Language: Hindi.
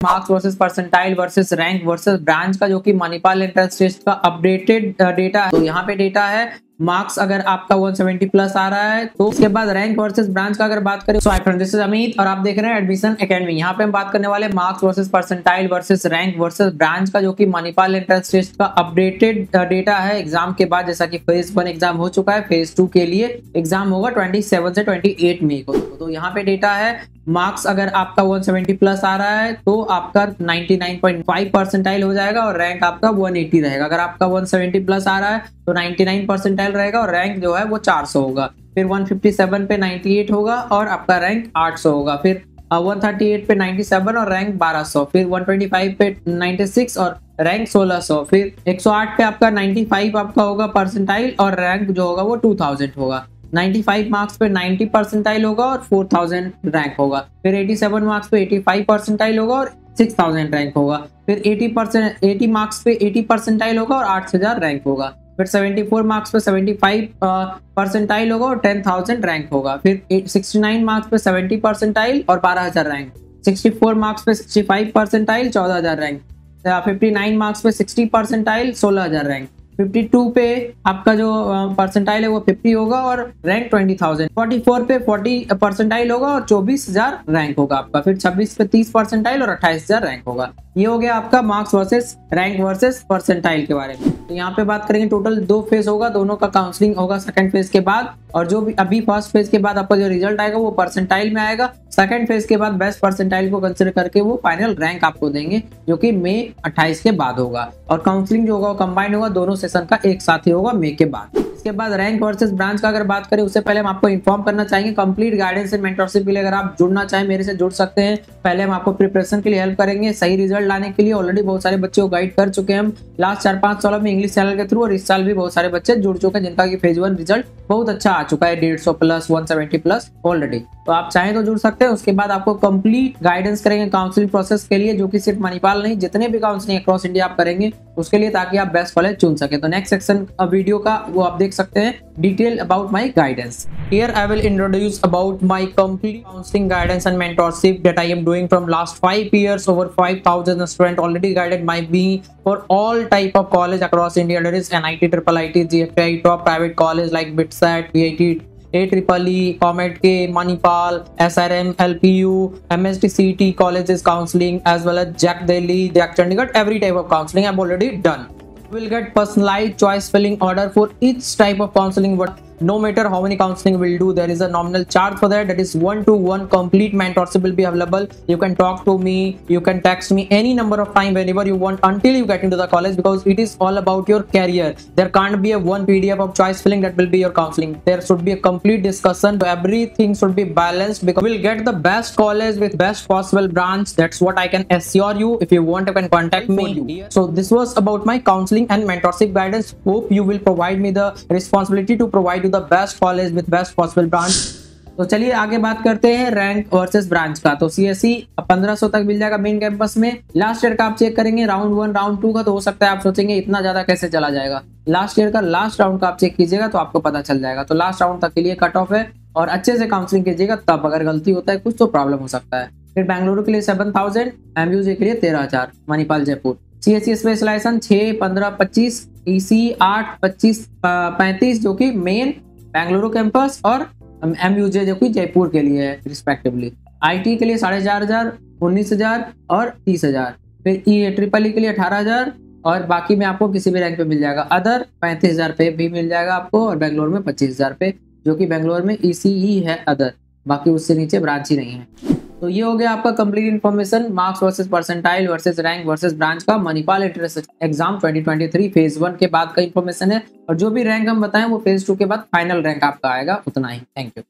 Marks versus percentile versus rank versus branch का जो कि मणिपाल एंट्रेंस टेस्ट का अपडेटेड डेटा है। तो यहाँ पे डेटा है मार्क्स अगर आपका 170 प्लस आ रहा है तो उसके बाद रैंक वर्सेस ब्रांच का अगर बात करें। So hi friends, this is Amit और आप देख रहे हैं एडमिशन एकेडमी। यहाँ पे हम बात करने वाले marks versus percentile versus rank versus branch का जो कि मणिपाल एंट्रेंस टेस्ट का अपडेटेड डेटा है एग्जाम के बाद। जैसा कि फेज 1 एग्जाम हो चुका है, फेज 2 के लिए एग्जाम होगा 27 से 28 मई को। तो यहाँ पे डेटा है मार्क्स अगर आपका 170 प्लस आ रहा है तो आपका 99.5 परसेंटाइल हो जाएगा और रैंक आपका 180 रहेगा। अगर आपका 170 प्लस आ रहा है तो 99 परसेंटाइल रहेगा और रैंक जो है वो 400 होगा। फिर 157 पे 98 होगा और आपका रैंक 800 होगा। फिर 138 पे 97 और रैंक 1200। फिर 125 पे 96 और रैंक 1600। फिर 108 पे आपका 95 आपका होगा परसेंटाइल और रैंक जो होगा वो 2000 होगा। 95 मार्क्स पे 90 परसेंटाइल होगा और 4000 रैंक होगा। फिर 87 मार्क्स पे 85 परसेंटाइल होगा और 6000 रैंक होगा। फिर 80 मार्क्स पे 80 परसेंटाइल होगा और 8000 रैंक होगा। फिर 74 मार्क्स पे 75 परसेंटाइल होगा और 10000 रैंक होगा। फिर 69 मार्क्स पे 70 परसेंटाइल और 12000 रैंक। 64 मार्क्स पे 65 परसेंटाइल 14000 रैंक। 59 मार्क्स पे 60 परसेंटाइल 16000 रैंक। 52 पे आपका जो परसेंटाइल है वो 50 होगा और रैंक 20000। 44 पे 40 परसेंटाइल होगा और 24000 रैंक होगा आपका। फिर 26 पे 30 परसेंटाइल और 28000 रैंक होगा। ये हो गया आपका marks versus rank versus percentile के बारे में। तो यहाँ पे बात करेंगे, टोटल 2 फेज होगा, दोनों का काउंसलिंग होगा सेकंड फेज के बाद। और जो भी अभी फर्स्ट फेज के बाद आपका जो रिजल्ट आएगा वो परसेंटाइल में आएगा। सेकंड फेज के बाद बेस्ट परसेंटाइल को कंसिडर करके वो फाइनल रैंक आपको देंगे जो कि मई 28 के बाद होगा। और काउंसलिंग जो होगा वो कंबाइंड होगा, दोनों सेशन का एक साथ ही होगा मई के बाद। इसके बाद रैंक वर्सेस ब्रांच का अगर बात करें उससे पहले हम आपको इन्फॉर्म करना चाहेंगे कंप्लीट गाइडेंस एंड मेंटरशिप के लिए अगर आप जुड़ना चाहें मेरे से जुड़ सकते हैं। पहले हम आपको प्रिपरेशन के लिए हेल्प करेंगे, सही रिजल्ट लाने के लिए ऑलरेडी बहुत सारे बच्चे को गाइड कर चुके हैं हम लास्ट 4-5 सालों में इंग्लिश चैनल के थ्रू। और इस साल भी बहुत सारे बच्चे जुड़ चुके हैं जिनका कि फेज 1 रिजल्ट बहुत अच्छा आ चुका है, 150 प्लस 170 प्लस ऑलरेडी। तो आप चाहें तो जुड़ सकते हैं। उसके बाद आपको कंप्लीट गाइडेंस करेंगे काउंसलिंग प्रोसेस के लिए, जो कि सिर्फ मणिपाल नहीं जितने भी काउंसलिंग अक्रॉस इंडिया आप करेंगे उसके लिए, ताकि आप बेस्ट कॉलेज चुन सके। तो नेक्स्ट सेक्शन वीडियो का वो आप देख सकते हैं detail about my guidance. Here I will introduce about my complete counseling guidance and mentorship that I am doing from last 5 years. Over 5000 students already guided by me for all type of college across India. There is NIT, IIIT, GFI, top private college like BITSAT, VIT, AEEE, COMEDK, Manipal, SRM, LPU, MST, CET colleges counseling, as well as Jack Delhi, Jack Chandigarh, every type of counseling I've already done. You will get personalized choice filling order for each type of counseling. But no matter how many counseling will do, there is a nominal charge for that. That is 1-to-1 complete mentorship will be available. You can talk to me, you can text me any number of time whenever you want until you get into the college, because it is all about your career. There can't be a one PDF of choice filling that will be your counseling. There should be a complete discussion. So everything should be balanced, because we'll get the best college with best possible branch. That's what I can assure you. If you want, you can contact me. So this was about my counseling and mentorship guidance. Hope you will provide me the responsibility to provide the best college with best possible branch. तो चलिए आगे बात करते हैं रैंक वर्सेस ब्रांच का। तो CSE 1500 तक मिल जाएगा मेन कैंपस में। लास्ट ईयर का आप चेक करेंगे राउंड 1 राउंड 2 का, तो हो सकता है आप सोचेंगे इतना ज्यादा कैसे चला जाएगा। लास्ट ईयर का लास्ट राउंड का आप चेक कीजिएगा तो आपको पता चल जाएगा। तो लास्ट राउंड तक के लिए कट ऑफ है और अच्छे से काउंसलिंग कीजिएगा, तब अगर गलती होता है कुछ तो प्रॉब्लम हो सकता है। फिर बेंगलुरु के लिए 7000, MUJ के लिए 13000, Manipal Jaipur. CSE specialization 6, 15, 25, EC 8, 25, 35 जो कि मेन बेंगलुरु कैंपस और MUJ जो कि जयपुर के लिए है रिस्पेक्टिवली। IT के लिए 4500, 19000 और 30000। फिर EEE के लिए 18000 और बाकी में आपको किसी भी रैंक पे मिल जाएगा। अदर 35000 पे भी मिल जाएगा आपको और बेंगलोर में 25000 पे, जो कि बेंगलोर में EC ही है अदर, बाकी उससे नीचे ब्रांच ही नहीं है। तो ये हो गया आपका complete information marks versus percentile versus rank versus branch का मणिपाल एंट्रेंस एग्जाम 2023 फेज 1 के बाद का इन्फॉर्मेशन है। और जो भी रैंक हम बताएं वो फेज 2 के बाद फाइनल रैंक आपका आएगा, उतना ही। Thank you.